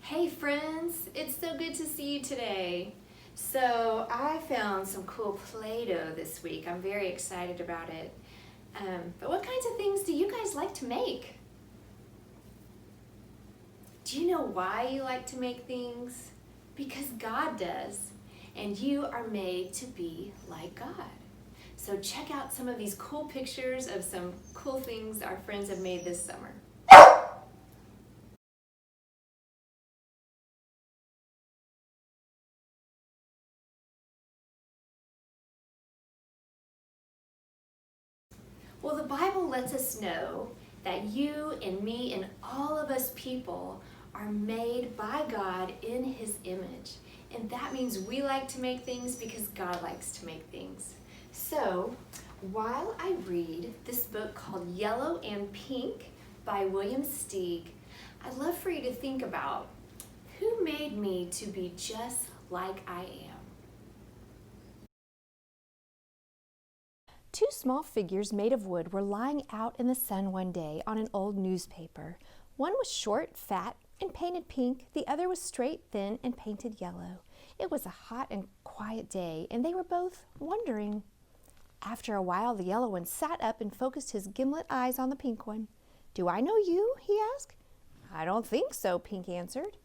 Hey friends, it's so good to see you today. So I found some cool Play-Doh this week. I'm very excited about it. But what kinds of things do you guys like to make? Do you know why you like to make things? Because God does. And you are made to be like God. So check out some of these cool pictures of some cool things our friends have made this summer. Well, the Bible lets us know that you and me and all of us people are made by God in His image. And that means we like to make things because God likes to make things. So, while I read this book called Yellow and Pink by William Steig, I'd love for you to think about who made me to be just like I am. Two small figures made of wood were lying out in the sun one day on an old newspaper. One was short, fat, and painted pink. The other was straight, thin, and painted yellow. It was a hot and quiet day, and they were both wondering. After a while, the yellow one sat up and focused his gimlet eyes on the pink one. "Do I know you?" he asked. "I don't think so," Pink answered.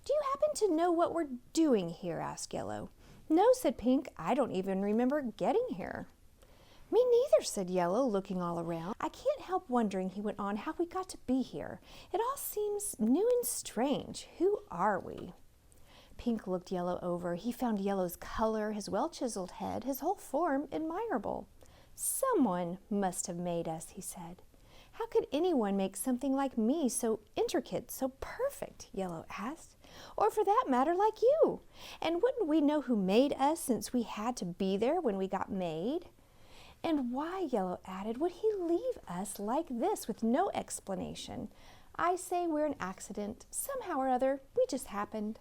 "Do you happen to know what we're doing here?" asked Yellow. "No," said Pink. "I don't even remember getting here." "Me neither," said Yellow, looking all around. "I can't help wondering," he went on, "how we got to be here. It all seems new and strange. Who are we?" Pink looked Yellow over. He found Yellow's color, his well-chiseled head, his whole form admirable. "Someone must have made us," he said. "How could anyone make something like me so intricate, so perfect?" Yellow asked. "Or for that matter, like you. And wouldn't we know who made us since we had to be there when we got made? And why," Yellow added, "would he leave us like this with no explanation? I say we're an accident. Somehow or other, we just happened."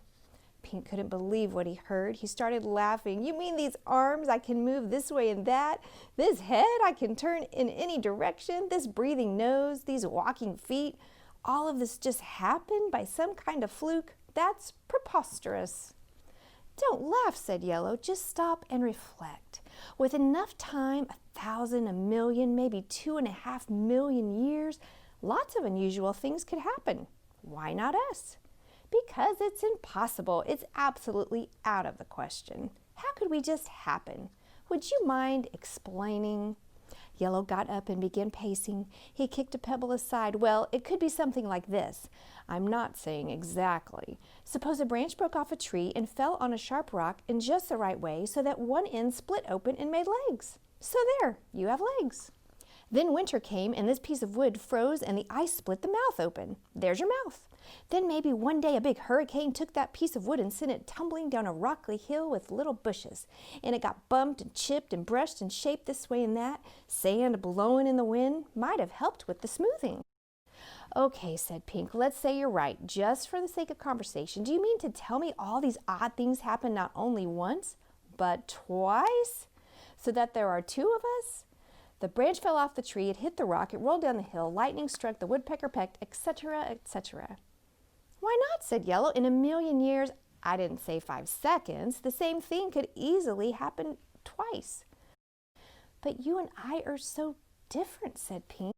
Pink couldn't believe what he heard. He started laughing. "You mean these arms I can move this way and that? This head I can turn in any direction? This breathing nose? These walking feet? All of this just happened by some kind of fluke? That's preposterous." "Don't laugh," said Yellow. "Just stop and reflect. With enough time, 1,000, 1,000,000, maybe 2.5 million years, lots of unusual things could happen. Why not us? Because it's impossible. It's absolutely out of the question. How could we just happen? Would you mind explaining?" Yellow got up and began pacing. He kicked a pebble aside. "Well, it could be something like this. I'm not saying exactly. Suppose a branch broke off a tree and fell on a sharp rock in just the right way so that one end split open and made legs. So there, you have legs. Then winter came and this piece of wood froze and the ice split the mouth open. There's your mouth. Then maybe one day a big hurricane took that piece of wood and sent it tumbling down a rocky hill with little bushes. And it got bumped and chipped and brushed and shaped this way and that. Sand blowing in the wind might have helped with the smoothing." "Okay," said Pink, "let's say you're right. Just for the sake of conversation, do you mean to tell me all these odd things happen not only once, but twice? So that there are two of us? The branch fell off the tree, it hit the rock, it rolled down the hill, lightning struck, the woodpecker pecked, etc., etc." "Why not?" said Yellow. "In 1,000,000 years, I didn't say 5 seconds, the same thing could easily happen twice." "But you and I are so different," said Pink.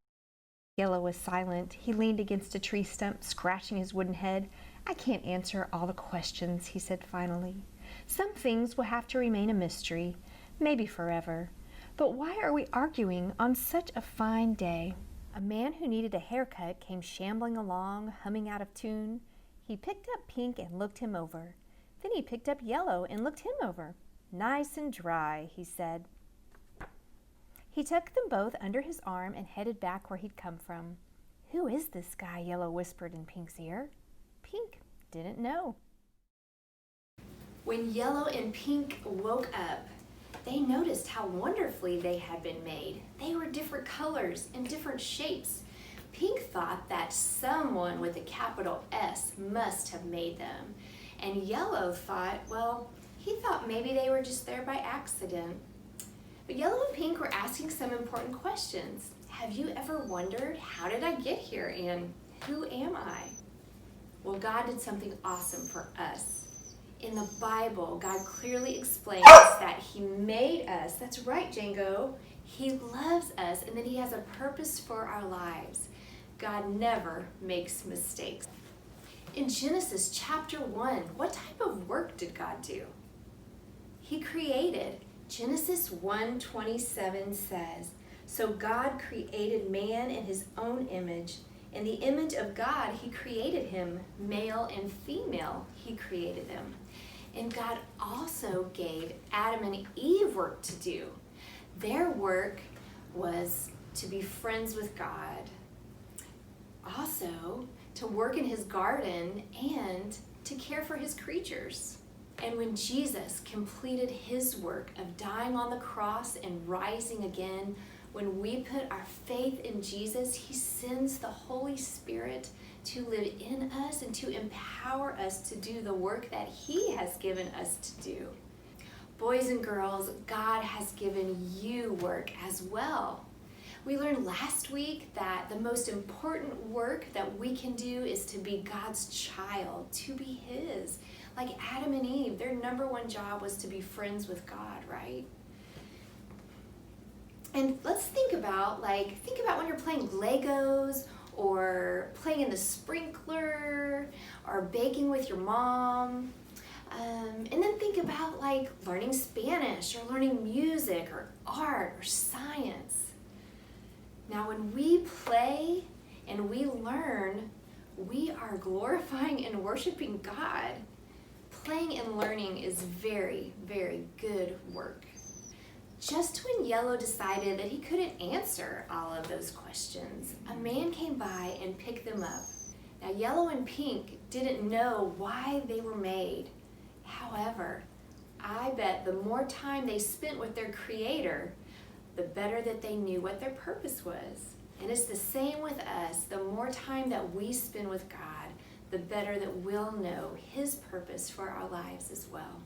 Yellow was silent. He leaned against a tree stump, scratching his wooden head. "I can't answer all the questions," he said finally. "Some things will have to remain a mystery, maybe forever. But why are we arguing on such a fine day?" A man who needed a haircut came shambling along, humming out of tune. He picked up Pink and looked him over. Then he picked up Yellow and looked him over. "Nice and dry," he said. He took them both under his arm and headed back where he'd come from. "Who is this guy?" Yellow whispered in Pink's ear. Pink didn't know. When Yellow and Pink woke up, they noticed how wonderfully they had been made. They were different colors and different shapes. Pink thought that someone with a capital S must have made them. And Yellow thought, well, he thought maybe they were just there by accident. But Yellow and Pink were asking some important questions. Have you ever wondered, how did I get here and who am I? Well, God did something awesome for us. In the Bible, God clearly explains that He made us. That's right, Django. He loves us, and that He has a purpose for our lives. God never makes mistakes. In Genesis chapter 1, what type of work did God do? He created. Genesis 1:27 says, "So God created man in His own image. In the image of God, He created him. Male and female, He created them." And God also gave Adam and Eve work to do. Their work was to be friends with God, also to work in His garden, and to care for His creatures. And when Jesus completed His work of dying on the cross and rising again, when we put our faith in Jesus, He sends the Holy Spirit to live in us and to empower us to do the work that He has given us to do. Boys and girls, God has given you work as well. We learned last week that the most important work that we can do is to be God's child, to be His. Like Adam and Eve, their number one job was to be friends with God, right? And let's think about when you're playing Legos or playing in the sprinkler or baking with your mom. And then think about learning Spanish or learning music or art or science. Now, when we play and we learn, we are glorifying and worshiping God. Playing and learning is very, very good work. Just when Yellow decided that he couldn't answer all of those questions, a man came by and picked them up. Now, Yellow and Pink didn't know why they were made. However, I bet the more time they spent with their Creator, the better that they knew what their purpose was. And it's the same with us. The more time that we spend with God, the better that we'll know His purpose for our lives as well.